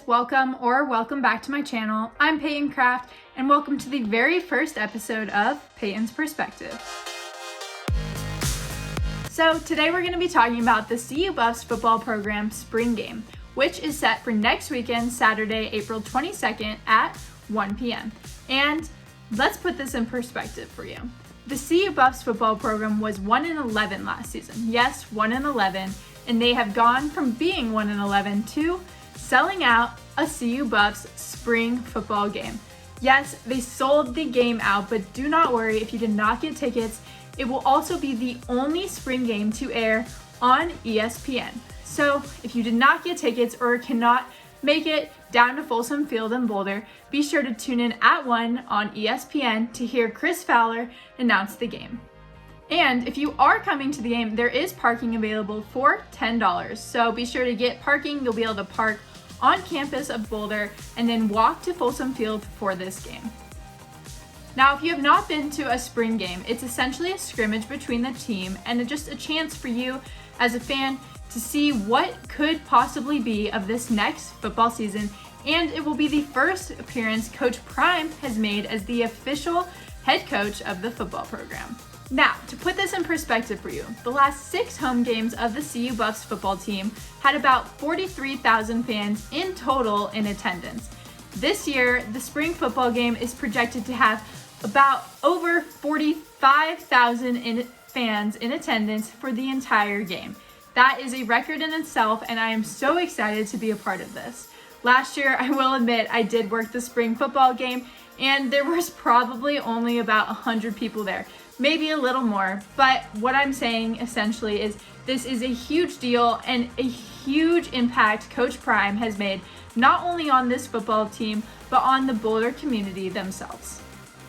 guys, welcome back to my channel. I'm Payton Craft and welcome to the very first episode of Payton's Perspective. So today we're going to be talking about the CU Buffs football program spring game, which is set for next weekend, Saturday, April 22nd at 1 p.m. And let's put this in perspective for you. The CU Buffs football program was 1-11 last season. Yes, 1-11, and they have gone from being 1-11 to selling out a CU Buffs spring football game. Yes, they sold the game out, but do not worry if you did not get tickets. It will also be the only spring game to air on ESPN. So if you did not get tickets or cannot make it down to Folsom Field in Boulder, be sure to tune in at 1 on ESPN to hear Chris Fowler announce the game. And if you are coming to the game, there is parking available for $10. So be sure to get parking. You'll be able to park on campus of Boulder and then walk to Folsom Field for this game. Now, if you have not been to a spring game, it's essentially a scrimmage between the team and just a chance for you as a fan to see what could possibly be of this next football season. And it will be the first appearance Coach Prime has made as the official head coach of the football program. Now, to put this in perspective for you, the last 6 home games of the CU Buffs football team had about 43,000 fans in total in attendance. This year, the spring football game is projected to have about over 45,000 fans in attendance for the entire game. That is a record in itself, and I am so excited to be a part of this. Last year, I will admit, I did work the spring football game, and there was probably only about 100 people there. Maybe a little more, but what I'm saying essentially is this is a huge deal and a huge impact Coach Prime has made, not only on this football team, but on the Boulder community themselves.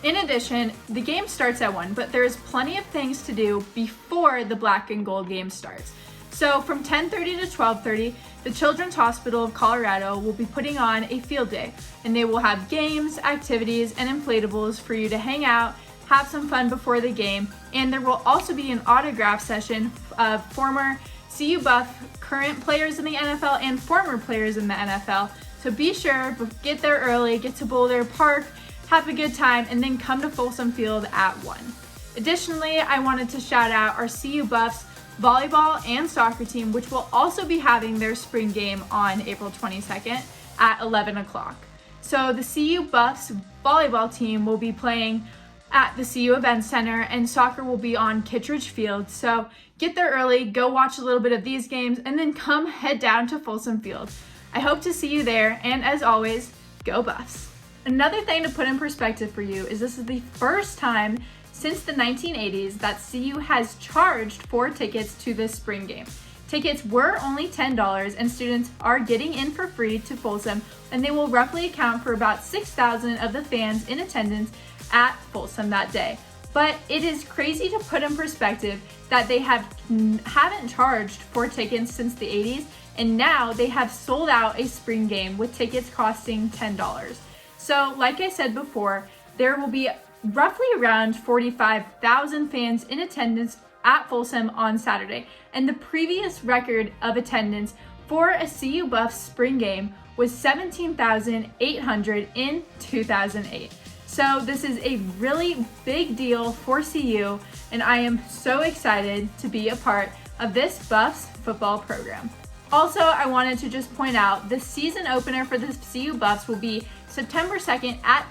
In addition, the game starts at 1, but there's plenty of things to do before the black and gold game starts. So from 10:30 to 12:30, the Children's Hospital of Colorado will be putting on a field day, and they will have games, activities, and inflatables for you to hang out, have some fun before the game, and there will also be an autograph session of former CU Buff current players in the NFL and former players in the NFL. So be sure, get there early, get to Boulder Park, have a good time, and then come to Folsom Field at 1. Additionally, I wanted to shout out our CU Buffs volleyball and soccer team, which will also be having their spring game on April 22nd at 11 o'clock. So the CU Buffs volleyball team will be playing at the CU Event Center, and soccer will be on Kittredge Field. So get there early, go watch a little bit of these games, and then come head down to Folsom Field. I hope to see you there, and as always, go Buffs. Another thing to put in perspective for you is this is the first time since the 1980s that CU has charged for tickets to this spring game. Tickets were only $10, and students are getting in for free to Folsom, and they will roughly account for about 6,000 of the fans in attendance at Folsom that day. But it is crazy to put in perspective that they haven't charged for tickets since the 80s, and now they have sold out a spring game with tickets costing $10. So like I said before, there will be roughly around 45,000 fans in attendance at Folsom on Saturday, and the previous record of attendance for a CU Buffs spring game was 17,800 in 2008. So this is a really big deal for CU, and I am so excited to be a part of this Buffs football program. Also, I wanted to just point out the season opener for the CU Buffs will be September 2nd at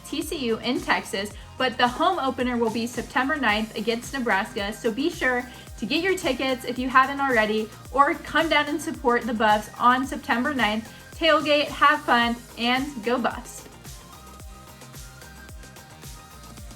TCU in Texas, but the home opener will be September 9th against Nebraska. So be sure to get your tickets if you haven't already, or come down and support the Buffs on September 9th. Tailgate, have fun, and go Buffs.